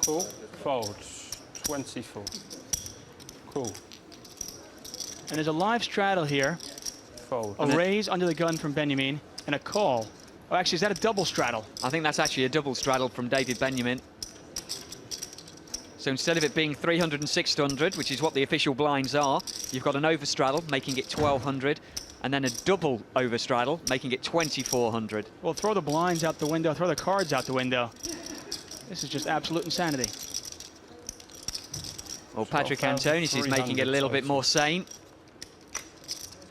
Cool. Fold. 24. Cool. And there's a live straddle here. Fold. A raise under the gun from Benjamin and a call. Oh, actually, is that a double straddle? I think that's actually a double straddle from David Benjamin. So instead of it being 300 and 600, which is what the official blinds are, you've got an over straddle, making it 1200, and then a double over straddle, making it 2400. Well, throw the blinds out the window, throw the cards out the window. This is just absolute insanity. Well, Patrik Antonius is making it a little bit more sane.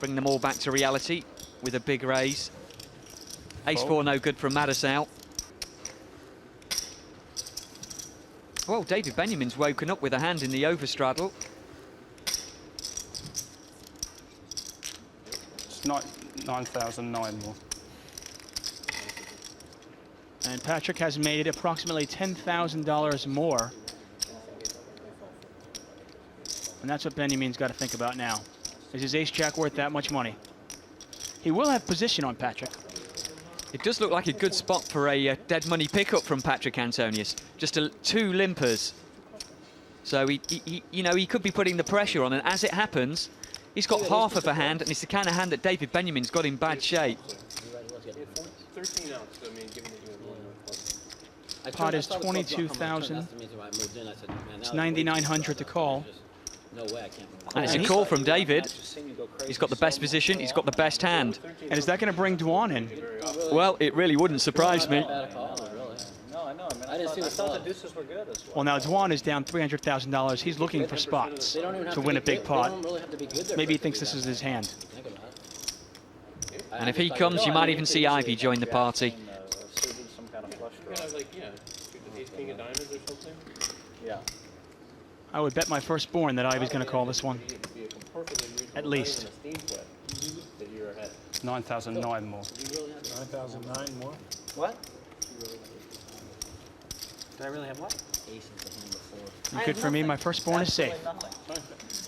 Bring them all back to reality with a big raise. Ace-4 no good from Madisau. Well, David Benjamin's woken up with a hand in the overstraddle. It's 9,009 more. And Patrik has made approximately $10,000 more. And that's what Benjamin's got to think about now. Is his ace-jack worth that much money? He will have position on Patrik. It does look like a good spot for a dead money pickup from Patrik Antonius. Just two limpers. So he could be putting the pressure on, and as it happens, he's got half of a hand, and it's the kind of hand that David Benjamin's got in bad shape. 13 ounce, I mean, given that Pot is 22,000. It's 9,900 to call. And it's a call from David. He's got the best position, he's got the best hand. And is that going to bring Dwan in? Well, it really wouldn't surprise me. Well, now Dwan is down $300,000. He's looking for spots to win a big pot. Maybe he thinks this is his hand. And if he comes, you might even see Ivy join the party. I would bet my firstborn that Ivy's going to call this one. At least. 9,009 more. 9,009 more? What? Do I really have what? Good for me. My firstborn is safe.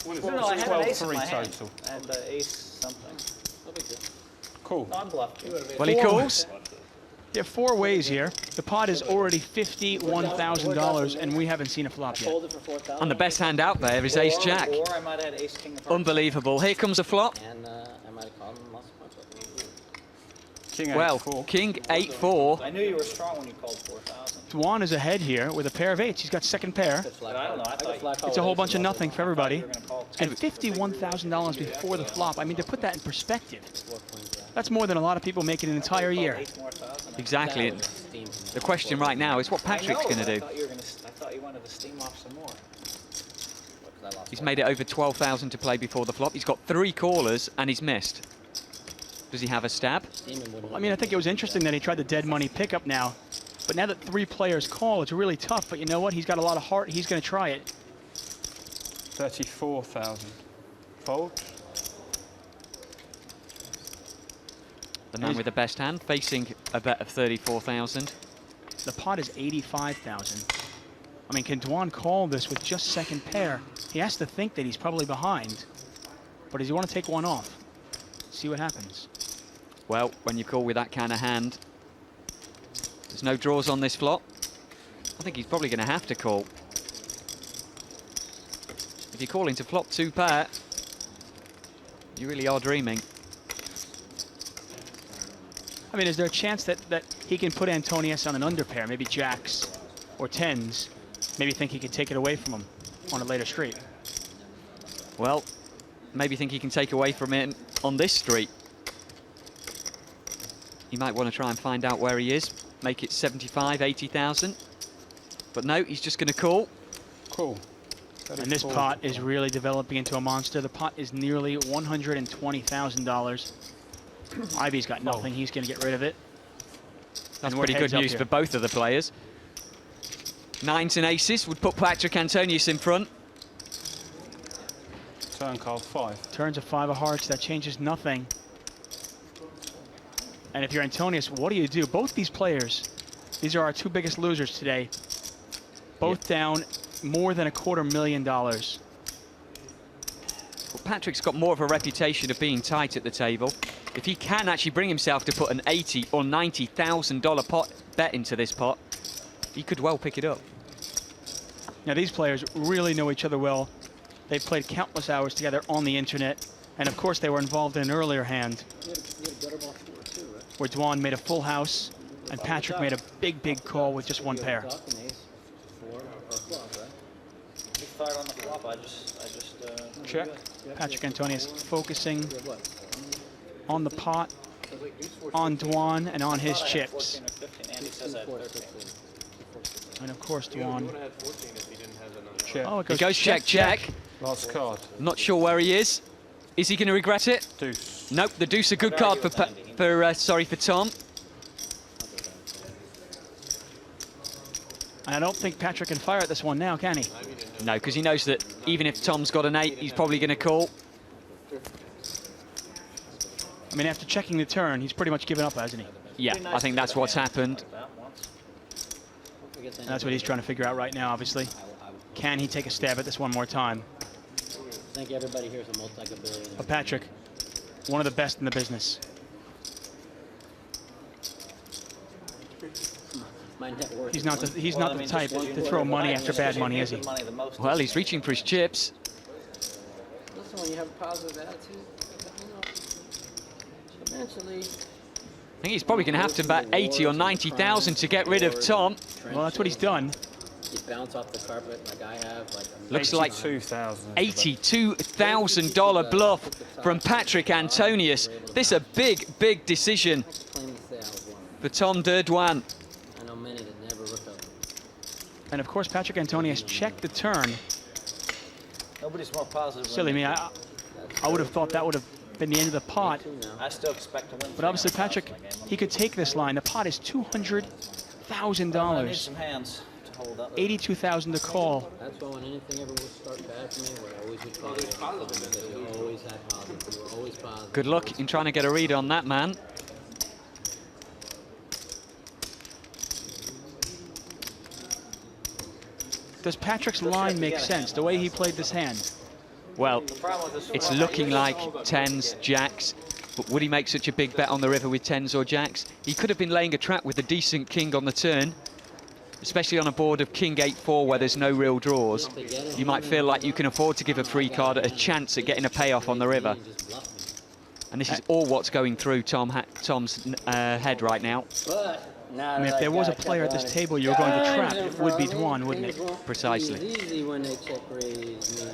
No, I have an ace in my 12-3 hand. total. And ace something. Cool. Non-bluff. Well, he calls. There are four ways here. The pot is already $51,000, and we haven't seen a flop yet. Folded for 4,000. And the best hand out there is ace-jack. Or I might have had ace king. Unbelievable. Here comes a flop. And I might have called him lots of points. King 8-4. Well, King 8-4. I knew you were strong when you called 4,000. Dwan is ahead here with a pair of eights. He's got second pair. I don't know. I thought It's a whole bunch of nothing for everybody. you were going to call. And $51,000 before the flop. I mean, to put that in perspective, that's more than a lot of people make in an entire year. Exactly. The question right now is what Patrik's going to do. I thought you wanted to steam off some more. He's made it over 12,000 to play before the flop. He's got 3 callers and he's missed. Does he have a stab? I mean, I think it was interesting that he tried the dead money pickup now. But now that 3 players call, it's really tough. But you know what? He's got a lot of heart. He's going to try it. 34,000. Fold. The man with the best hand facing a bet of 34,000. The pot is 85,000. I mean, can Dwan call this with just second pair? He has to think that he's probably behind. But does he want to take one off? See what happens. Well, when you call with that kind of hand, there's no draws on this flop. I think he's probably going to have to call. If you call into flop 2 pair, you really are dreaming. I mean, is there a chance that he can put Antonius on an underpair, maybe jacks or tens, maybe think he can take it away from him on a later street? Well, maybe think he can take away from him on this street. You might want to try and find out where he is, make it 75, 80,000. But no, he's just going to call. Cool. And this pot is really developing into a monster. The pot is nearly $120,000. Ivy's got nothing. He's going to get rid of it. That's pretty good news for both of the players. 9s and aces would put Patrik Antonius in front. Turn card 5. Turns a 5 of hearts. That changes nothing. And if you're Antonius, what do? Both these players, these are our 2 biggest losers today. Both down more than $250,000. Well, Patrick's got more of a reputation of being tight at the table. If he can actually bring himself to put an $80,000 or $90,000 pot bet into this pot, he could well pick it up. Now, these players really know each other well. They've played countless hours together on the internet. And of course, they were involved in an earlier hand where Dwan made a full house and Patrik made a big, big call with just one pair. Check. Patrik Antonius focusing on the pot, on Dwan, and on his chips. And of course, Dwan. Check. Oh, it He goes check, check. Last card. Not sure where he is. Is he going to regret it? Deuce. Nope, the deuce a good card for Tom. And I don't think Patrik can fire at this one now, can he? No, because he knows that even if Tom's got an 8, he's probably going to call. I mean, after checking the turn, he's pretty much given up, hasn't he? Yeah, I think that's what's happened. And that's what he's trying to figure out right now, obviously. Can he take a stab at this one more time? I think everybody here is a multi-billionaire. But Patrik, one of the best in the business. My net worth He's is not the type to throw money after bad money, is he? Well, he's reaching for his chips. Listen, when you have a positive attitude, you know, eventually. I think he's probably going to have to bet 80 or 90,000 to get rid of Tom. Well, that's what he's done. You bounce off the carpet like I have. Looks like $82,000. $82,000 bluff from Patrik Antonius. This is a big, big decision for Tom Dwan. I know many that never recover. And of course, Patrik Antonius checked the turn. Nobody's more positive. Silly me, I would have thought that would have been the end of the pot. I still expect to win. But obviously, Patrik, he could take this line. The pot is $200,000. Some hands to hold up. $82,000 to call. That's why when anything ever would start bad for me, I always would call it positive. Because you always had positive. You were always positive. Good luck in trying to get a read on that, man. Does Patrick's line make sense, the way he played this hand? Well, it's looking like 10s, jacks, but would he make such a big bet on the river with 10s or jacks? He could have been laying a trap with a decent king on the turn, especially on a board of king 8-4 where there's no real draws. You might feel like you can afford to give a free card a chance at getting a payoff on the river. And this is all what's going through Tom's head right now. I mean, if there was a player at this table you were going to trap, it would be Dwan, wouldn't it? Precisely. It's easy when they check raise me.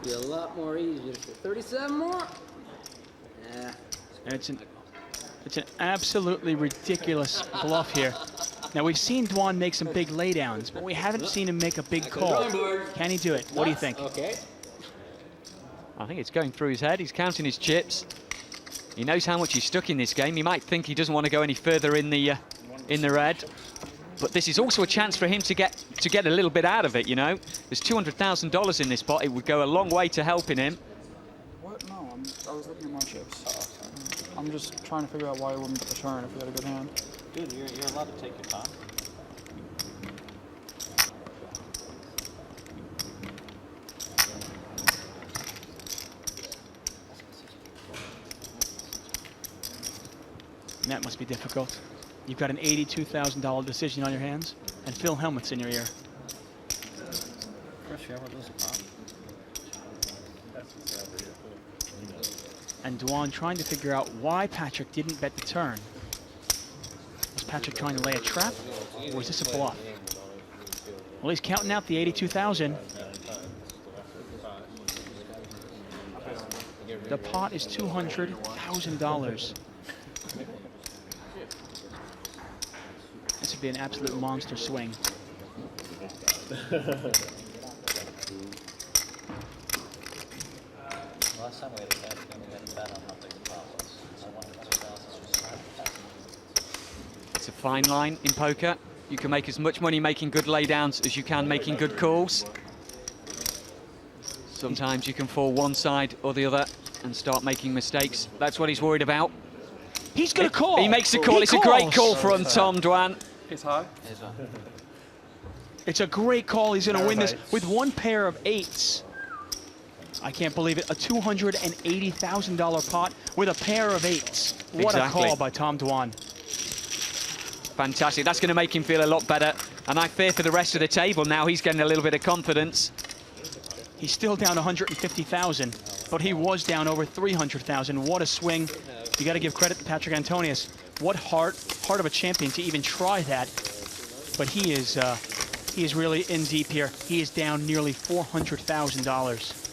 Be a lot more easier. 37 more. Yeah. And it's an absolutely ridiculous bluff here. Now, we've seen Dwan make some big laydowns, but we haven't seen him make a big call. Can he do it? What do you think? Okay. I think it's going through his head. He's counting his chips. He knows how much he's stuck in this game. He might think he doesn't want to go any further in the red. But this is also a chance for him to get a little bit out of it, you know. There's $200,000 in this pot. It would go a long way to helping him. What? No, I was looking at my chips. I'm just trying to figure out why he wouldn't get the turn if he had a good hand. Dude, you're allowed to take your time. And that must be difficult. You've got an $82,000 decision on your hands, and Phil helmet's in your ear. And Dwan trying to figure out why Patrik didn't bet the turn. Was Patrik trying to lay a trap, or was this a bluff? Well, he's counting out the $82,000. The pot is $200,000. This would be an absolute monster swing. Last time we had a bet, we had a bet on how big the pot was. I wanted $2,000. It's a fine line in poker. You can make as much money making good laydowns as you can making good calls. Sometimes you can fall one side or the other and start making mistakes. That's what he's worried about. He's going to call. He makes a call. It's a great call from Tom Dwan. It's high. It's a great call. He's going to win this with one pair of 8s. I can't believe it. A $280,000 pot with a pair of 8s. What a call by Tom Dwan. Fantastic. That's going to make him feel a lot better. And I fear for the rest of the table now. He's getting a little bit of confidence. He's still down 150,000, but he was down over 300,000. What a swing. You got to give credit to Patrik Antonius. What heart of a champion to even try that. But he is really in deep here. He is down nearly $400,000.